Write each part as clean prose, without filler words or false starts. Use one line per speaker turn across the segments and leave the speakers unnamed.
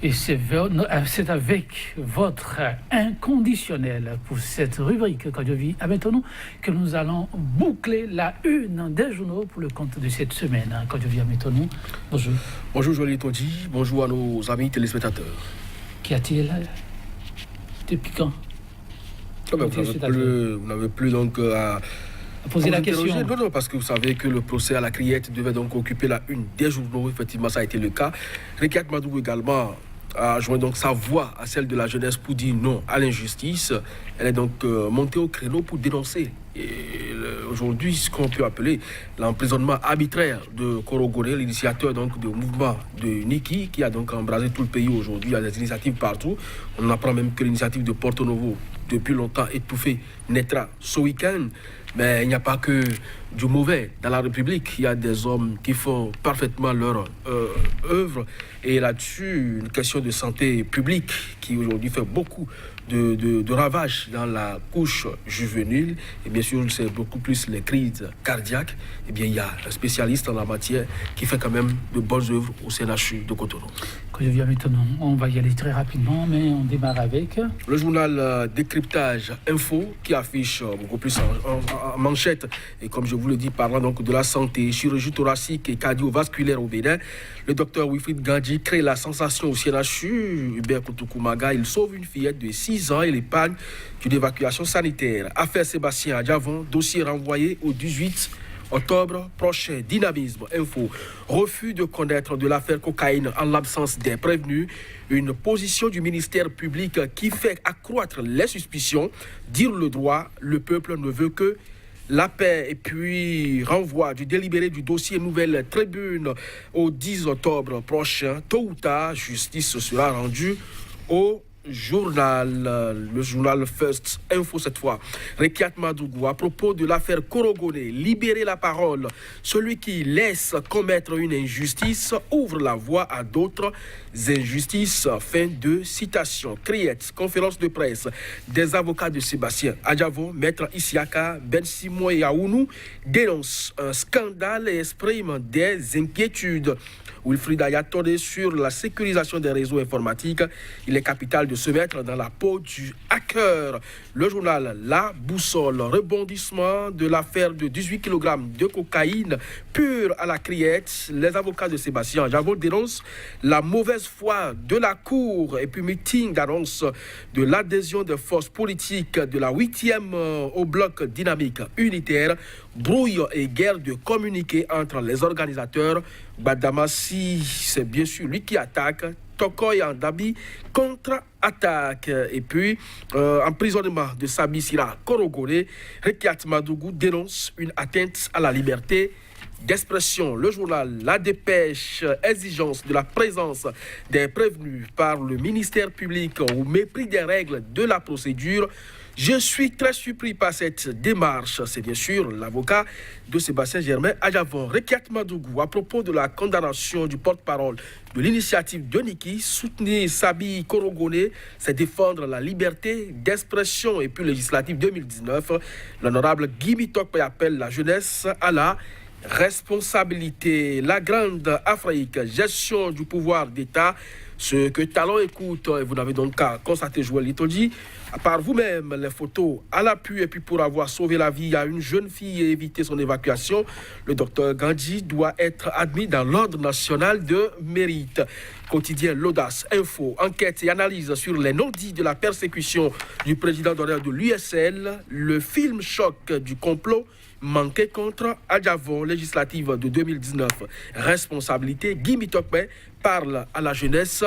Et c'est avec votre inconditionnel pour cette rubrique quand je vis avec nous que nous allons boucler la une des journaux pour le compte de cette semaine. Quand je vis avec nous, bonjour.
Bonjour Joël Tondi, bonjour à nos amis téléspectateurs.
Qu'y a-t-il depuis quand?
Vous n'avez plus donc à
poser la question.
Non, parce que vous savez que le procès à la criette devait donc occuper la une des journaux. Effectivement, ça a été le cas. Rekiat Madougou également a joint donc sa voix à celle de la jeunesse pour dire non à l'injustice. Elle est donc montée au créneau pour dénoncer aujourd'hui ce qu'on peut appeler l'emprisonnement arbitraire de Korogoré, l'initiateur donc du mouvement de Niki, qui a donc embrasé tout le pays aujourd'hui. Il y a des initiatives partout. On apprend même que l'initiative de Porto Novo, depuis longtemps étouffée, naîtra ce week-end. Mais il n'y a pas que du mauvais dans la République. Il y a des hommes qui font parfaitement leur œuvre. Et là-dessus, une question de santé publique qui aujourd'hui fait beaucoup de ravages dans la couche juvénile. Et bien sûr, c'est beaucoup plus les crises cardiaques. Et bien, il y a un spécialiste en la matière qui fait quand même de bonnes œuvres au CNHU de Cotonou.
Quand je viens maintenant, on va y aller très rapidement, mais on démarre avec
le journal Décryptage Info qui affiche beaucoup plus en manchette. Et comme je vous le dis, parlant donc de la santé, chirurgie thoracique et cardiovasculaire au Bénin, le docteur Wilfried Gandhi crée la sensation au CNHU. Hubert Koutoukou-Maga, il sauve une fillette de 6 ans et l'épargne d'une évacuation sanitaire. Affaire Sébastien Adjavon, dossier renvoyé au 18 octobre prochain. Dynamisme Info, refus de connaître de l'affaire cocaïne en l'absence des prévenus. Une position du ministère public qui fait accroître les suspicions. Dire le droit, le peuple ne veut que la paix. Et puis renvoi du délibéré du dossier Nouvelle Tribune au 10 octobre prochain. Tôt ou tard, justice sera rendue au journal, le journal First Info cette fois. Rekiat Madougou, à propos de l'affaire Korogoré, libérer la parole. Celui qui laisse commettre une injustice ouvre la voie à d'autres injustices. Fin de citation. Criette, conférence de presse des avocats de Sébastien Adjavon, maître Isiaka Ben Simon et Aounou dénoncent un scandale et expriment des inquiétudes. Wilfried Ayatollah sur la sécurisation des réseaux informatiques. Il est capital de se mettre dans la peau du hacker. Le journal La Boussole, rebondissement de l'affaire de 18 kg de cocaïne pure à la criette. Les avocats de Sébastien Adjavon dénoncent la mauvaise foi de la Cour et puis meeting d'annonce de l'adhésion des forces politiques de la 8e au bloc dynamique unitaire. Brouille et guerre de communiqué entre les organisateurs. Badamassi, c'est bien sûr lui qui attaque. Tokoy Andabi contre-attaque. Et puis, emprisonnement de Sabi Sira Korogoré. Rekiat Madougou dénonce une atteinte à la liberté d'expression. Le journal La Dépêche, exigence de la présence des prévenus par le ministère public au mépris des règles de la procédure. Je suis très surpris par cette démarche. C'est bien sûr l'avocat de Sébastien Germain Adjavon. Rekiat Madougou, à propos de la condamnation du porte-parole de l'initiative de Niki, soutenir Sabi Korogoré, c'est défendre la liberté d'expression. Et puis législative 2019, l'honorable Guy Mitokpe appelle la jeunesse à la responsabilité. La grande Afrique, gestion du pouvoir d'État. Ce que Talon écoute, et vous n'avez donc qu'à constater, Joël Litondi, par vous-même, les photos à l'appui, et puis pour avoir sauvé la vie à une jeune fille et éviter son évacuation, le docteur Gandhi doit être admis dans l'ordre national de mérite. Quotidien L'Audace, Info, enquête et analyse sur les non-dits de la persécution du président d'honneur de l'USL, le film choc du complot manqué contre Adjavon, législative de 2019. Responsabilité, Guy Mitokpe parle à la jeunesse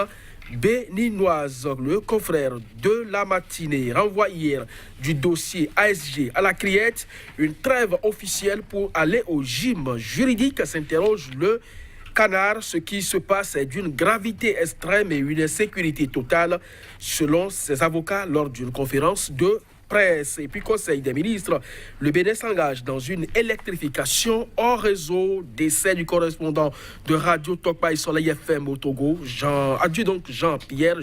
béninoise. Le confrère de la matinée renvoie hier du dossier ASG à la criette. Une trêve officielle pour aller au gym juridique, s'interroge le Canard. Ce qui se passe est d'une gravité extrême et une insécurité totale, selon ses avocats lors d'une conférence de presse. Et puis Conseil des ministres, le Bénin s'engage dans une électrification hors réseau. Décès du correspondant de Radio Tokpa et Soleil FM au Togo, Jean-Pierre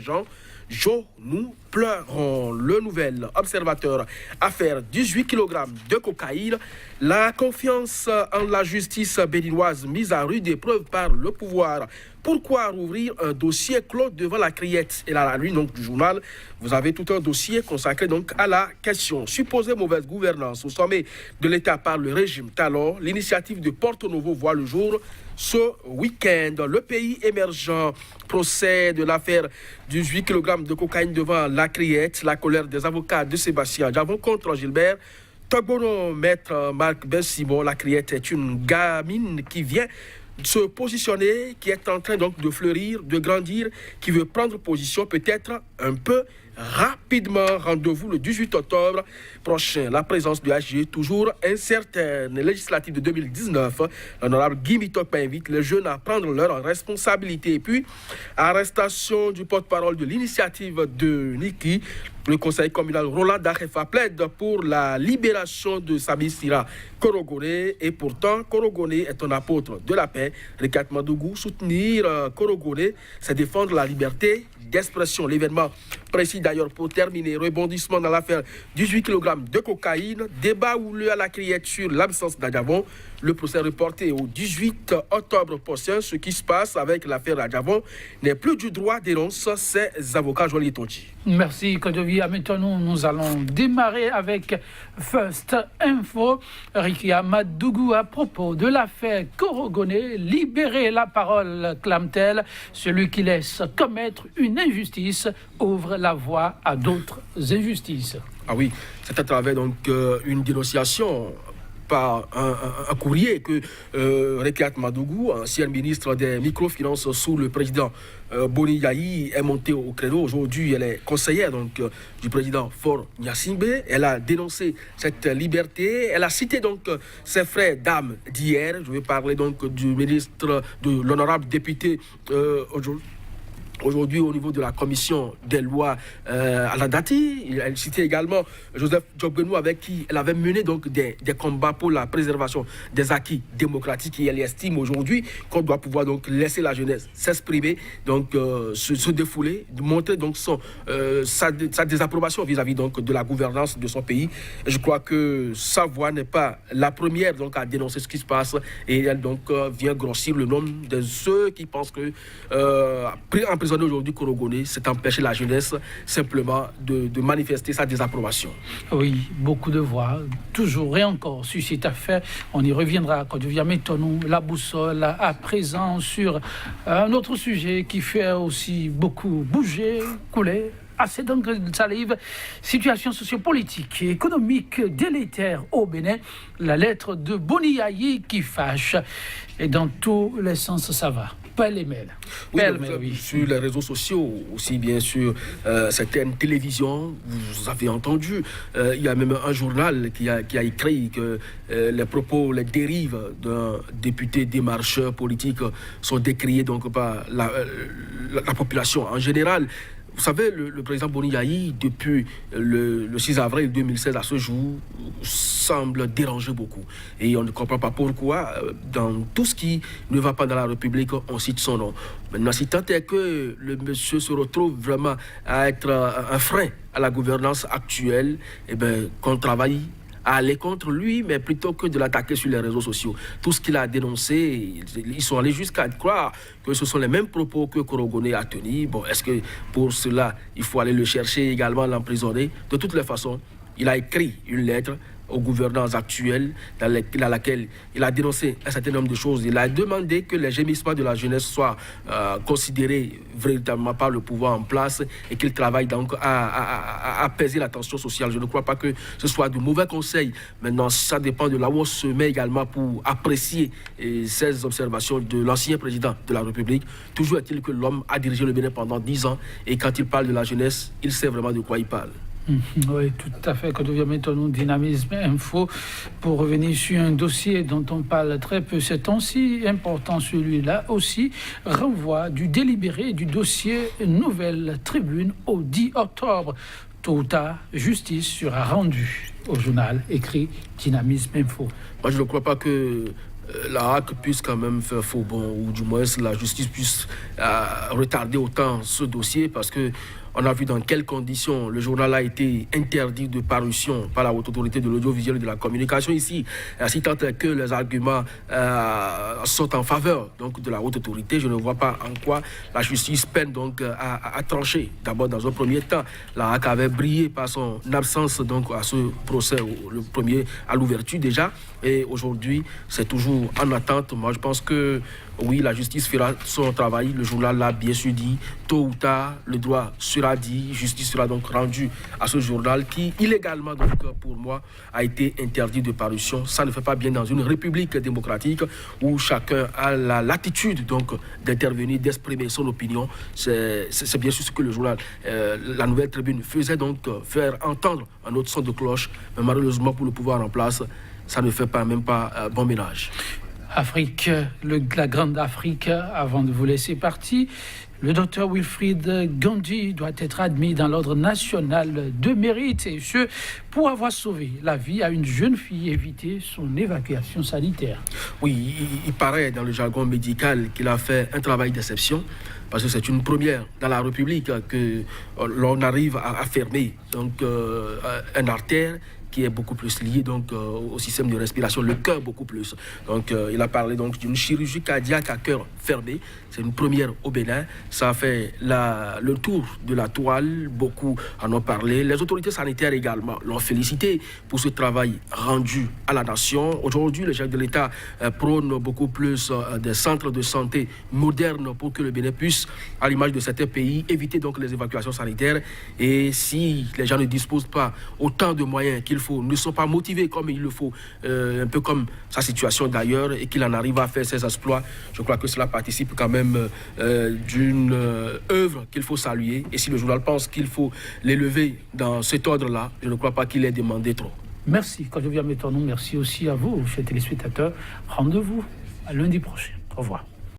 Jo, nous pleurons. Le nouvel observateur, affaire 18 kg de cocaïne. La confiance en la justice béninoise mise à rude épreuve par le pouvoir Pourquoi rouvrir un dossier clos devant la criette? Et là, à la nuit donc, du journal, vous avez tout un dossier consacré donc à la question. Supposée mauvaise gouvernance au sommet de l'État par le régime Talon, l'initiative de Porto Novo voit le jour ce week-end. Le pays émergent procès de l'affaire 18 kg de cocaïne devant la criette. La colère des avocats de Sébastien Djavon contre Gilbert Togbono. Maître Marc Ben-Simon, la criette est une gamine qui vient se positionner, qui est en train donc de fleurir, de grandir, qui veut prendre position peut-être un peu rapidement. Rendez-vous le 18 octobre prochain. La présence du HG toujours incertaine. Législative de 2019, l'honorable Guy Mitokpa invite les jeunes à prendre leurs responsabilités. Et puis, arrestation du porte-parole de l'initiative de Niki. Le conseil communal Roland Darefa plaide pour la libération de Sami Sira Korogone. Et pourtant, Korogone est un apôtre de la paix. Rekat Madougou, soutenir Korogone, c'est défendre la liberté d'expression. L'événement précis d'ailleurs pour terminer. Rebondissement dans l'affaire 18 kg de cocaïne. Débat houleux à la criette sur l'absence d'Adjavon. Le procès reporté au 18 octobre prochain. Ce qui se passe avec l'affaire Adjavon n'est plus du droit, dénonce ses avocats. Jolie Tonji.
Merci, Kodovi. Maintenant, nous allons démarrer avec First Info. Rikia Madougou à propos de l'affaire Korogone. Libérer la parole, clame-t-elle. Celui qui laisse commettre une injustice ouvre la voie à d'autres injustices.
Ah oui, c'est à travers donc une dénonciation par un courrier que Rekiat Madougou, ancien ministre des microfinances sous le président Boni Yayi, est montée au créneau. Aujourd'hui, elle est conseillère donc, du président Faure Gnassingbé. Elle a dénoncé cette liberté. Elle a cité donc ses frères d'âme d'hier. Je vais parler donc du ministre, de l'honorable député aujourd'hui au niveau de la commission des lois à la Dati. Elle citait également Joseph Djogbenou avec qui elle avait mené donc des combats pour la préservation des acquis démocratiques et elle estime aujourd'hui qu'on doit pouvoir donc laisser la jeunesse s'exprimer, donc se défouler, montrer donc sa désapprobation vis-à-vis donc de la gouvernance de son pays. Et je crois que sa voix n'est pas la première donc à dénoncer ce qui se passe et elle donc vient grossir le nombre de ceux qui pensent que emprisonner aujourd'hui Korogone, c'est empêcher la jeunesse simplement de manifester sa désapprobation.
Oui, beaucoup de voix, toujours et encore sur cette affaire. On y reviendra quand vient maintenant la boussole à présent sur un autre sujet qui fait aussi beaucoup bouger, couler. Assez d'encre de salive, situation sociopolitique et économique délétère au Bénin, la lettre de Boni Yayi qui fâche. Et dans tous les sens, ça va. Pas les mails.
Oui. Sur les réseaux sociaux, aussi bien sur certaines télévisions, vous avez entendu, il y a même un journal qui a écrit que les propos, les dérives d'un député démarcheur politique sont décriés donc par la population en général. Vous savez, le président Boni Yayi, depuis le 6 avril 2016 à ce jour, semble déranger beaucoup. Et on ne comprend pas pourquoi, dans tout ce qui ne va pas dans la République, on cite son nom. Maintenant, si tant est que le monsieur se retrouve vraiment à être un frein à la gouvernance actuelle, eh bien, qu'on travaille à aller contre lui, mais plutôt que de l'attaquer sur les réseaux sociaux. Tout ce qu'il a dénoncé, ils sont allés jusqu'à croire que ce sont les mêmes propos que Korogone a tenus. Bon, est-ce que pour cela, il faut aller le chercher également, l'emprisonner? De toutes les façons, il a écrit une lettre aux gouvernants actuels dans laquelle il a dénoncé un certain nombre de choses. Il a demandé que les gémissements de la jeunesse soient considérés véritablement par le pouvoir en place et qu'il travaille donc à apaiser la tension sociale. Je ne crois pas que ce soit de mauvais conseils. Maintenant, ça dépend de là où on se met également pour apprécier ces observations de l'ancien président de la République. Toujours est-il que l'homme a dirigé le Bénin pendant 10 ans et quand il parle de la jeunesse, il sait vraiment de quoi il parle.
Oui, tout à fait. Quand on vient maintenant Dynamisme Info pour revenir sur un dossier dont on parle très peu ces temps-ci, important celui-là aussi, renvoi du délibéré du dossier Nouvelle Tribune au 10 octobre. Tôt ou tard, justice sera rendue au journal écrit Dynamisme Info.
Moi, je ne crois pas que la HAC puisse quand même faire faux bon, ou du moins la justice puisse retarder autant ce dossier parce que On a vu dans quelles conditions le journal a été interdit de parution par la Haute Autorité de l'audiovisuel et de la communication ici. Si tant est que les arguments sont en faveur donc, de la Haute Autorité, je ne vois pas en quoi la justice peine donc, à trancher. D'abord, dans un premier temps, la HAC avait brillé par son absence donc, à ce procès, le premier à l'ouverture déjà. Et aujourd'hui, c'est toujours en attente. Moi, je pense que oui, la justice fera son travail. Le journal l'a bien sûr dit. Tôt ou tard, le droit sera dit. Justice sera donc rendue à ce journal qui, illégalement, donc, pour moi, a été interdit de parution. Ça ne fait pas bien dans une république démocratique où chacun a la latitude donc, d'intervenir, d'exprimer son opinion. C'est bien sûr ce que le journal, la Nouvelle Tribune, faisait donc faire entendre un autre son de cloche. Mais malheureusement, pour le pouvoir en place, ça ne fait même pas bon ménage.
Afrique, la grande Afrique, avant de vous laisser partir, le docteur Wilfried Gandhi doit être admis dans l'ordre national de mérite, et ce, pour avoir sauvé la vie à une jeune fille et évité son évacuation sanitaire.
Oui, il paraît dans le jargon médical qu'il a fait un travail d'exception, parce que c'est une première dans la République que l'on arrive à fermer donc, une artère qui est beaucoup plus lié donc, au système de respiration, le cœur beaucoup plus. Donc, il a parlé donc d'une chirurgie cardiaque à cœur fermé. C'est une première au Bénin. Ça a fait le tour de la toile. Beaucoup en ont parlé. Les autorités sanitaires également l'ont félicité pour ce travail rendu à la nation. Aujourd'hui, le chef de l'État prône beaucoup plus des centres de santé modernes pour que le Bénin puisse, à l'image de certains pays, éviter donc les évacuations sanitaires. Et si les gens ne disposent pas autant de moyens qu'il faut, ne sont pas motivés comme il le faut, un peu comme sa situation d'ailleurs, et qu'il en arrive à faire ses exploits, je crois que cela participe quand même d'une œuvre qu'il faut saluer. Et si le journal pense qu'il faut l'élever dans cet ordre-là, je ne crois pas qu'il ait demandé trop.
Merci. Quand je viens mettre ton nom, merci aussi à vous, chers téléspectateurs. Rendez-vous à lundi prochain. Au revoir.